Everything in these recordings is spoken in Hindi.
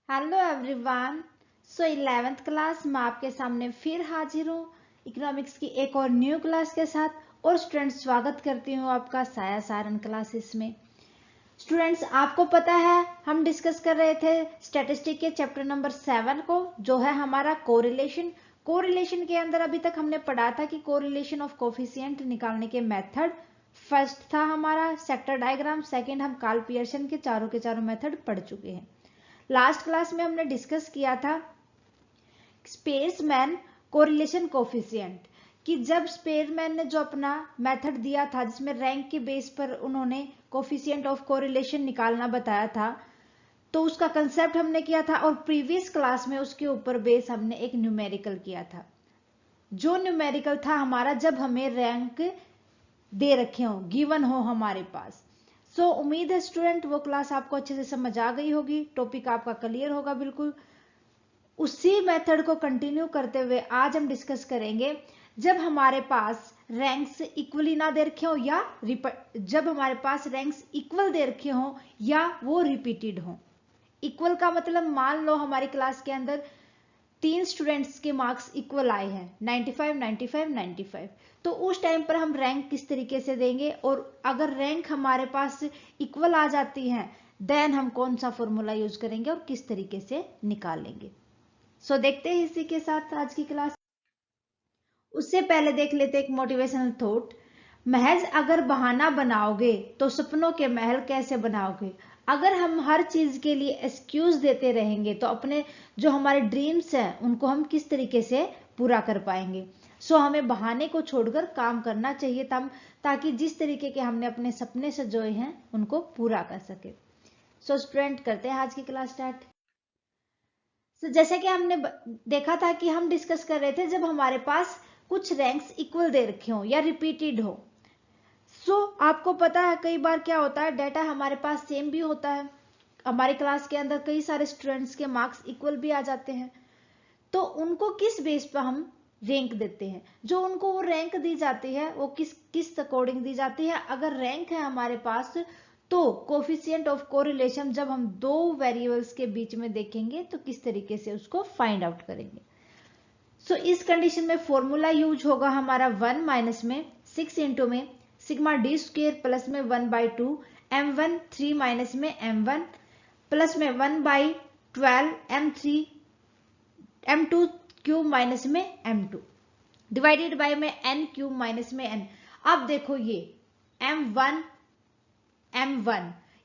Hello everyone. सो 11th क्लास में आपके सामने फिर हाजिर हूँ इकोनॉमिक्स की एक और न्यू क्लास के साथ। और स्टूडेंट्स, स्वागत करती हूँ आपका साया सारन क्लासेस में। स्टूडेंट्स, आपको पता है हम डिस्कस कर रहे थे स्टैटिस्टिक के चैप्टर नंबर 7 को, जो है हमारा कोरिलेशन। कोरिलेशन के अंदर अभी तक हमने पढ़ा था कि कोरिलेशन ऑफ कोफिशिएंट निकालने के मेथड। फर्स्ट था हमारा सेक्टर डायग्राम, सेकंड हम कार्ल पियर्सन के चारों मेथड पढ़ चुके हैं। लास्ट क्लास में हमने डिस्कस किया था स्पेसमैन कोरिलेशन कोफिशिएंट, कि जब स्पेसमैन ने जो अपना मेथड दिया था जिसमें रैंक के बेस पर उन्होंने कोफिशिएंट ऑफ कोरिलेशन निकालना बताया था, तो उसका कंसेप्ट हमने किया था। और प्रीवियस क्लास में उसके ऊपर बेस हमने एक न्यूमेरिकल किया था। जो न्यूमेरिकल था हमारा जब हमें रैंक दे रखे हो, गिवन हो हमारे पास। उम्मीद है स्टूडेंट वो क्लास आपको अच्छे से समझ आ गई होगी, टॉपिक आपका क्लियर होगा बिल्कुल। उसी मेथड को कंटिन्यू करते हुए आज हम डिस्कस करेंगे जब हमारे पास रैंक्स इक्वली ना दे रखे हो, या जब हमारे पास रैंक्स इक्वल दे रखे हो या वो रिपीटेड हो। इक्वल का मतलब मान लो हमारी क्लास के अंदर 3 स्टूडेंट्स के मार्क्स इक्वल आए हैं, 95 95 95। तो उस टाइम पर हम रैंक किस तरीके से देंगे, और अगर रैंक हमारे पास इक्वल आ जाती है देन हम कौन सा फॉर्मूला यूज करेंगे और किस तरीके से निकालेंगे। देखते हैं इसी के साथ आज की क्लास। उससे पहले देख लेते एक मोटिवेशनल थॉट। महज अगर बहाना बनाओगे तो सपनों के महल कैसे बनाओगे। अगर हम हर चीज के लिए एक्सक्यूज देते रहेंगे तो अपने जो हमारे ड्रीम्स हैं उनको हम किस तरीके से पूरा कर पाएंगे। हमें बहाने को छोड़कर काम करना चाहिए ताकि जिस तरीके के हमने अपने सपने सजोए हैं उनको पूरा कर सके। स्टूडेंट, करते हैं आज की क्लास स्टार्ट। जैसे कि हमने देखा था कि हम डिस्कस कर रहे थे जब हमारे पास कुछ रैंक्स इक्वल दे रखे हो या रिपीटेड हो। आपको पता है कई बार क्या होता है, डाटा हमारे पास सेम भी होता है, हमारी क्लास के अंदर कई सारे स्टूडेंट्स के मार्क्स इक्वल भी आ जाते हैं। तो उनको किस बेस पर हम रैंक देते हैं, जो उनको वो रैंक दी जाती है वो किस अकॉर्डिंग दी जाती है। अगर रैंक है हमारे पास तो कोफिशिएंट ऑफ कोरिलेशन जब हम दो वेरिएबल्स के बीच में देखेंगे तो किस तरीके से उसको फाइंड आउट करेंगे। इस कंडीशन में फॉर्मूला यूज होगा हमारा 1 माइनस में 6 इंटू में सिग्मा डी स्क्वेयर प्लस में 1/2 m1 3 माइनस में m1 प्लस में 1/12 m3 m2 क्यूब माइनस में m2 डिवाइडेड बाय में n क्यूब माइनस में n। अब देखो ये m1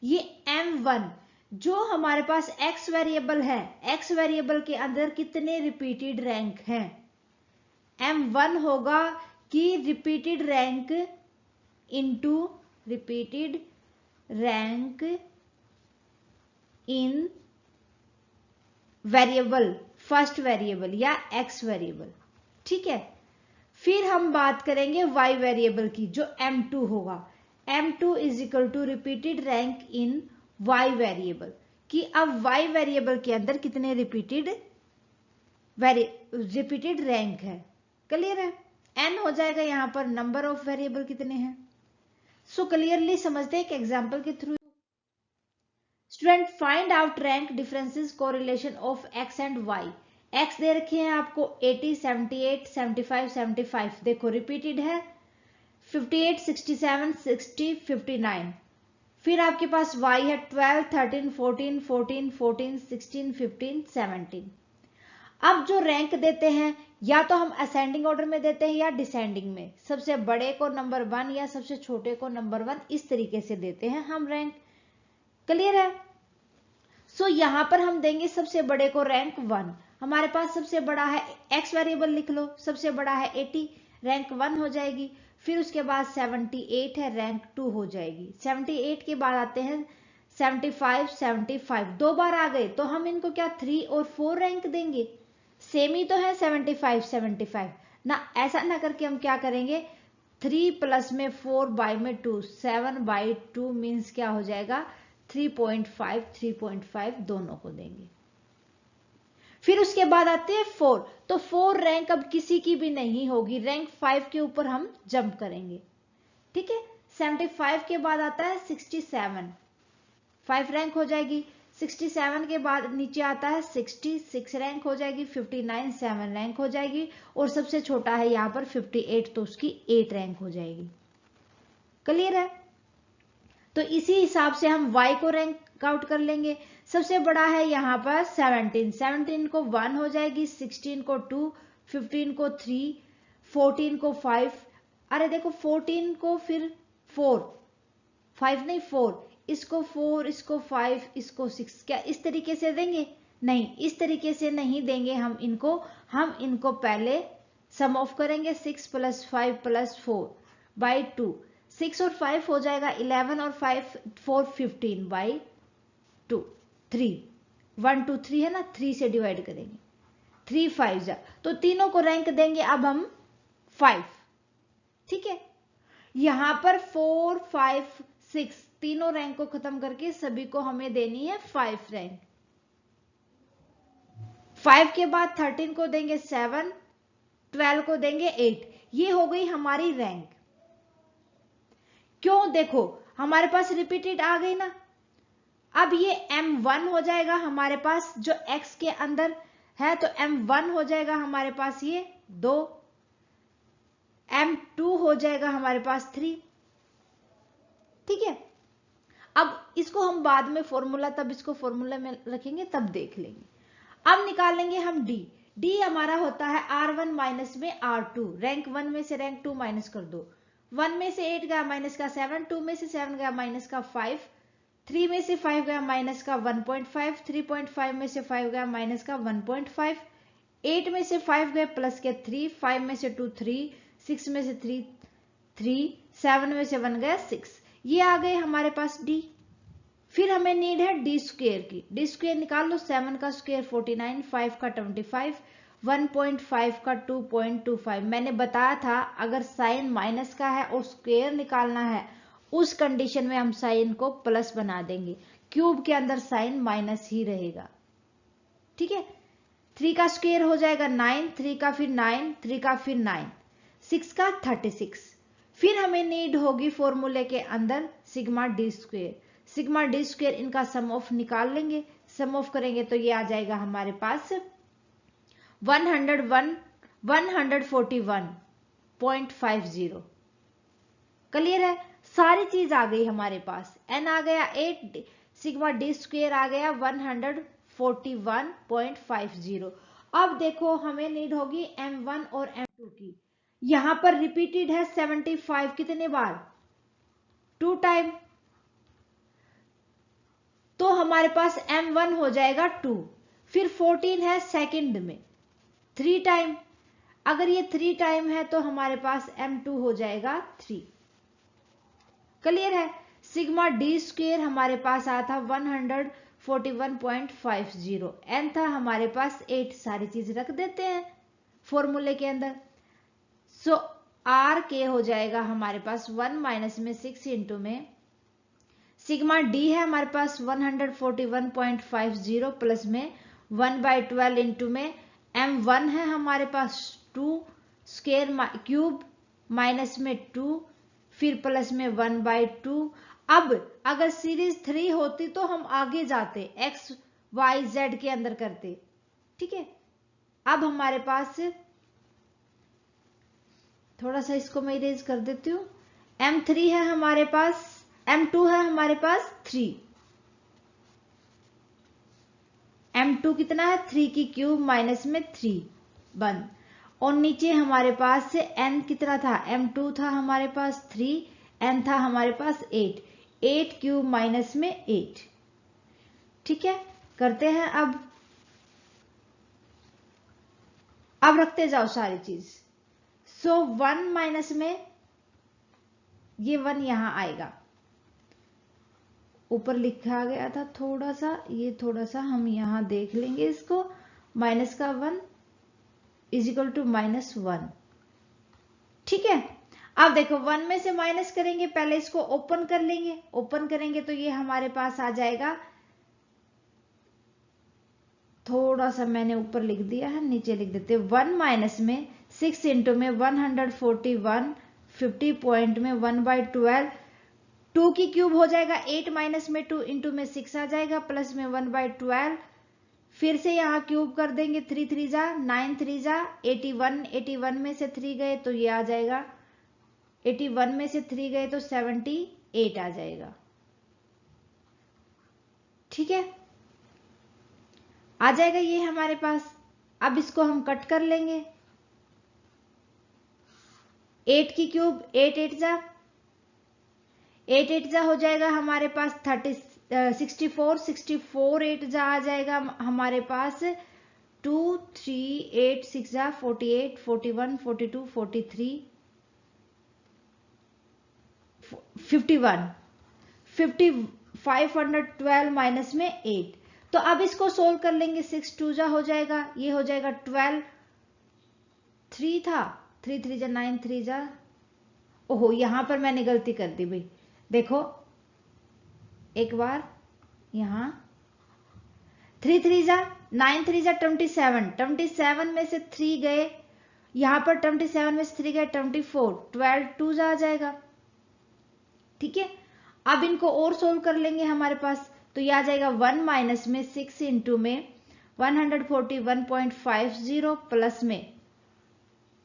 ये m1 जो हमारे पास x वेरिएबल है, x वेरिएबल के अंदर कितने रिपीटेड रैंक हैं। m1 होगा कि repeated rank into repeated rank इन वेरिएबल, फर्स्ट वेरिएबल या x वेरिएबल, ठीक है। फिर हम बात करेंगे y वेरिएबल की जो m2 होगा। m2 is equal to repeated rank in y variable, कि अब y वेरिएबल के अंदर कितने रिपीटेड रैंक है। क्लियर है, n हो जाएगा यहां पर नंबर ऑफ वेरिएबल कितने हैं। क्लियरली समझते हैं एक एग्जांपल के through. Student, find out rank differences correlation of x and y। x दे रखे हैं आपको 80 78 75 75, देखो रिपीटेड है 58 67 60 59। फिर आपके पास y है 12 13 14 14 14 16 15 17। अब जो रैंक देते हैं या तो हम असेंडिंग ऑर्डर में देते हैं या डिसेंडिंग में, सबसे बड़े को नंबर 1 या सबसे छोटे को नंबर 1, इस तरीके से देते हैं हम रैंक। क्लियर है। यहां पर हम देंगे सबसे बड़े को रैंक 1। हमारे पास सबसे बड़ा है x वेरिएबल, लिख लो सबसे बड़ा है 80, रैंक 1 हो जाएगी। फिर उसके बाद 78 है, रैंक 2 हो जाएगी। 78 के बाद आते हैं 75 75, 2 बार आ गए तो हम इनको क्या 3 और 4 रैंक देंगे, सेम ही तो है 75 75 ना। ऐसा ना करके हम क्या करेंगे 3 प्लस में 4 बाय में 2, 7/2 मीन्स क्या हो जाएगा 3.5 3.5 दोनों को देंगे। फिर उसके बाद आते हैं 4, तो 4 रैंक अब किसी की भी नहीं होगी, रैंक 5 के ऊपर हम जंप करेंगे, ठीक है। 75 के बाद आता है 67, 5 रैंक हो जाएगी। 67 के बाद नीचे आता है 60, 6 रैंक हो जाएगी, 59 7 रैंक हो जाएगी, और सबसे छोटा है यहाँ पर 58, तो उसकी 8 रैंक हो जाएगी। क्लियर है? तो इसी हिसाब से हम y को रैंक आउट कर लेंगे। सबसे बड़ा है यहाँ पर 17, 17 को 1 हो जाएगी, 16 को 2, 15 को 3, 14 को 5, अरे देखो 14 को फिर 4, 5 नहीं 4, इसको 4, इसको 5, इसको 6, क्या इस तरीके से देंगे? नहीं, इस तरीके से नहीं देंगे हम इनको पहले सम ऑफ करेंगे। 6 + 5 + 4 बाई 2, 6 और 5 हो जाएगा 11 और 5 4 15 बाई 2, 3 1 2 3 है ना, 3 से डिवाइड करेंगे, 3 5 जा, तो तीनों को रैंक देंगे अब हम 5। ठीक है, यहां पर 4 5 6 तीनों रैंक को खत्म करके सभी को हमें देनी है 5 रैंक। 5 के बाद 13 को देंगे 7, 12 को देंगे 8, ये हो गई हमारी रैंक। क्यों? देखो हमारे पास रिपीटेड आ गई ना, अब ये M1 हो जाएगा हमारे पास जो X के अंदर है, तो M1 हो जाएगा हमारे पास ये 2, M2 हो जाएगा हमारे पास 3। ठीक है, अब इसको हम बाद में फॉर्मूला, तब इसको फॉर्मूला में रखेंगे तब देख लेंगे। अब निकालेंगे हम D। D हमारा होता है R1 माइनस में R2, रैंक 1 में से रैंक 2 माइनस कर दो, 1 में से 8 गया माइनस का 7, 2 में से 7 गया माइनस का 5, 3 में से 5 गया माइनस का 1.5, 3.5 में से 5 गया माइनस का 1.5, 8 में से 5 गए प्लस के 3, 5 में से 2 3, 6 में से 3 3, 7 में से 1 गया 6, ये आ गए हमारे पास D। फिर हमें नीड है D स्क्वायर की। D स्क्वायर निकाल लो, 7 का स्क्वायर 49, 5 का 25, 1.5 का 2.25। मैंने बताया था अगर साइन माइनस का है और स्क्वायर निकालना है, उस कंडीशन में हम साइन को प्लस बना देंगे, क्यूब के अंदर साइन माइनस ही रहेगा। ठीक है, 3 का स्क्वायर हो जाएगा 9, 3 का फिर 9, 3 का फिर 9, 6 का 36। फिर हमें नीड होगी फॉर्मूले के अंदर sigma D square. Sigma D square इनका सम ऑफ निकाल लेंगे, सम ऑफ करेंगे तो ये आ जाएगा हमारे पास 141.50। क्लियर है? सारी चीज आ गई हमारे पास, n आ गया 8, सिग्मा D स्क्वायर आ गया 141.50। अब देखो हमें नीड होगी M1 और M2 की। यहां पर रिपीटेड है 75 कितने बार? 2 टाइम, तो हमारे पास M1 हो जाएगा 2, फिर 14 है सेकंड में 3 टाइम, अगर ये 3 टाइम है तो हमारे पास M2 हो जाएगा 3। क्लियर है? सिग्मा D स्क्वायर हमारे पास आया था 141.50, n था हमारे पास 8, सारी चीज रख देते हैं फॉर्मूले के अंदर। सो R के हो जाएगा हमारे पास 1 माइनस में 6 इंटू में सिग्मा D है हमारे पास 141.50 प्लस में 1/12 इंटू में M1 है हमारे पास 2 स्क्वायर क्यूब माइनस में 2 फिर प्लस में 1/2। अब अगर सीरीज 3 होती तो हम आगे जाते, x y z के अंदर करते। ठीक है, अब हमारे पास थोड़ा सा इसको मैं इरेज कर देती हूँ। M3 है हमारे पास, M2 है हमारे पास 3, M2 कितना है 3 की क्यूब माइनस में 3 बंद, और नीचे हमारे पास से n कितना था, M2 था हमारे पास 3, n था हमारे पास 8, 8 क्यूब माइनस में 8। ठीक है, करते हैं अब रखते जाओ सारी चीज। सो 1 माइनस में ये 1 यहां आएगा, ऊपर लिखा गया था थोड़ा सा, ये थोड़ा सा हम यहां देख लेंगे इसको, माइनस का 1 इज इक्वल टू -1। ठीक है, अब देखो 1 में से माइनस करेंगे, पहले इसको ओपन कर लेंगे, ओपन करेंगे तो ये हमारे पास आ जाएगा, थोड़ा सा मैंने ऊपर लिख दिया है, नीचे लिख देते 1 माइनस में 6 इंटू में 141 50 पॉइंट में 1/12 2 की क्यूब हो जाएगा 8 माइनस में 2 इंटू में 6 आ जाएगा, प्लस में 1/12, फिर से यहाँ क्यूब कर देंगे, 3 3 जा 9 3 जा 81, 81 में से 3 गए तो ये आ जाएगा, 81 में से 3 गए तो 78 आ जाएगा। ठीक है, आ जाएगा ये हमारे पास। अब इसको हम कट कर लेंगे, 8 की क्यूब 8 8 जा 8 8 जा हो जाएगा हमारे पास 64, 64 8 जा आ जाएगा हमारे पास 2 3 8 6 जा 48, 41 42 43 51, 512 माइनस में 8। तो अब इसको सोल्व कर लेंगे, 6 2 जा हो जाएगा, ये हो जाएगा 12, 3 था 3 3 जा 9 3 जा, ओहो यहां पर मैंने गलती कर दी भाई, देखो एक बार यहां 3 3 जा 9 3 जा 27, 27 में से 3 गए, यहां पर 27 में से 3 गए 24, 12 2 जा आ जाएगा। ठीक है, अब इनको और सोल्व कर लेंगे हमारे पास, तो यह आ जाएगा 1 माइनस में 6 इंटू में 141.50 प्लस में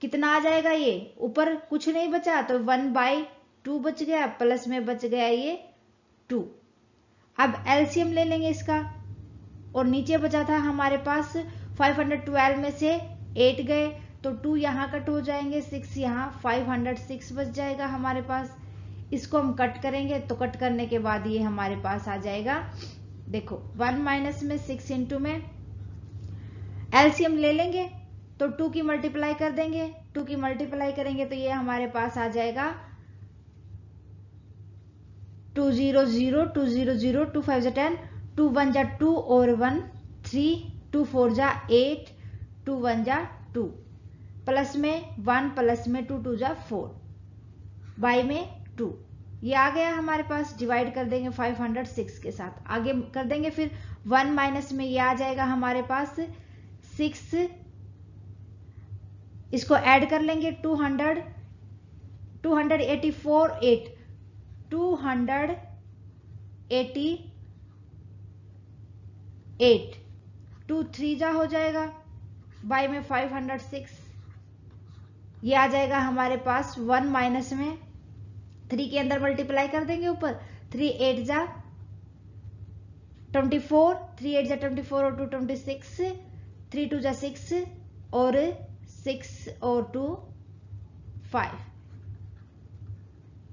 कितना आ जाएगा, ये ऊपर कुछ नहीं बचा तो 1/2 बच गया, प्लस में बच गया ये 2। अब एलसीएम ले लेंगे इसका, और नीचे बचा था हमारे पास 512 में से 8 गए तो 2 यहाँ कट हो जाएंगे, 6 यहाँ, 506 बच जाएगा हमारे पास। इसको हम कट करेंगे, तो कट करने के बाद ये हमारे पास आ जाएगा, देखो 1 माइनस में 6 इंटू में एलसीएम ले लेंगे तो 2 की मल्टीप्लाई कर देंगे, 2 की मल्टीप्लाई करेंगे तो ये हमारे पास आ जाएगा 200, 200, 2 5 जा 10, 2 1 जा 2 और 1 3, 2 4 जा 8, 2 1 जा 2, प्लस में 1, प्लस में 2 2 जा 4, बाई में 2, ये आ गया हमारे पास। डिवाइड कर देंगे 506 के साथ, आगे कर देंगे फिर 1 माइनस में ये आ जाएगा हमारे पास 6, इसको ऐड कर लेंगे 200, 284 8, 288, 2 3 जा हो जाएगा, बाई में 506, ये आ जाएगा हमारे पास 1 माइनस में 3 के अंदर मल्टीप्लाई कर देंगे ऊपर, 3 8 जा 24, 3 8 जा 24 और 2 26, 3 2 जा 6 और 6 और 2 5।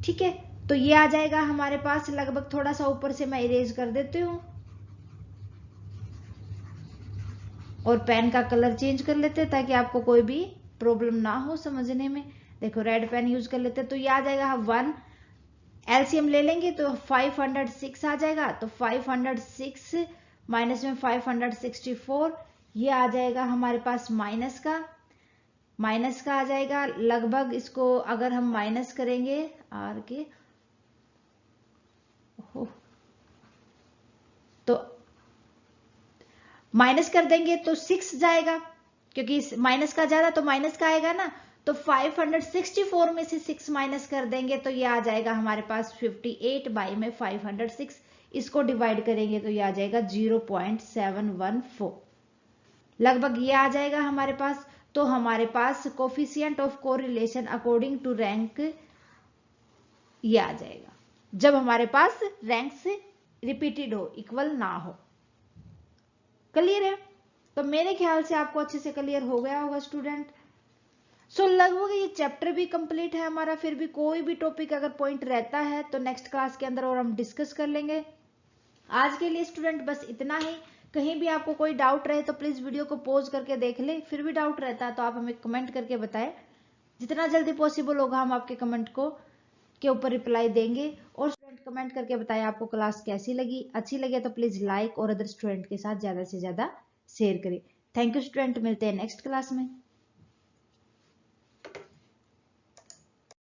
ठीक है, तो ये आ जाएगा हमारे पास लगभग, थोड़ा सा ऊपर से मैं इरेज कर देती हूँ और पेन का कलर चेंज कर लेते हैं ताकि आपको कोई भी प्रॉब्लम ना हो समझने में। देखो रेड पेन यूज कर लेते हैं, तो ये आ जाएगा 1, एलसीएम ले लेंगे तो 506 आ जाएगा, तो 506 माइनस में 564, ये आ जाएगा हमारे पास माइनस का आ जाएगा लगभग, इसको अगर हम माइनस करेंगे आर के तो माइनस कर देंगे तो 6 जाएगा, क्योंकि माइनस का ज्यादा तो माइनस का आएगा ना, तो 564 में से 6 माइनस कर देंगे तो ये आ जाएगा हमारे पास 58 बाई में 506, इसको डिवाइड करेंगे तो ये आ जाएगा 0.714 लगभग, ये आ जाएगा हमारे पास। तो हमारे पास coefficient of correlation according to rank ये आ जाएगा जब हमारे पास रैंक्स रिपीटेड हो, इक्वल ना हो। क्लियर है? तो मेरे ख्याल से आपको अच्छे से क्लियर हो गया होगा स्टूडेंट। सो लगभग ये चैप्टर भी कंप्लीट है हमारा, फिर भी कोई भी टॉपिक अगर पॉइंट रहता है तो नेक्स्ट क्लास के अंदर और हम डिस्कस कर लेंगे। आज के लिए स्टूडेंट बस इतना ही। कहीं भी आपको कोई डाउट रहे तो प्लीज वीडियो को पॉज करके देख ले, फिर भी डाउट रहता है तो आप हमें कमेंट करके बताएं, जितना जल्दी पॉसिबल होगा हम आपके कमेंट को के ऊपर रिप्लाई देंगे। और स्टूडेंट कमेंट करके बताएं आपको क्लास कैसी लगी, अच्छी लगे तो प्लीज लाइक और अदर स्टूडेंट के साथ ज्यादा से ज्यादा शेयर करें। थैंक यू स्टूडेंट, मिलते हैं नेक्स्ट क्लास में।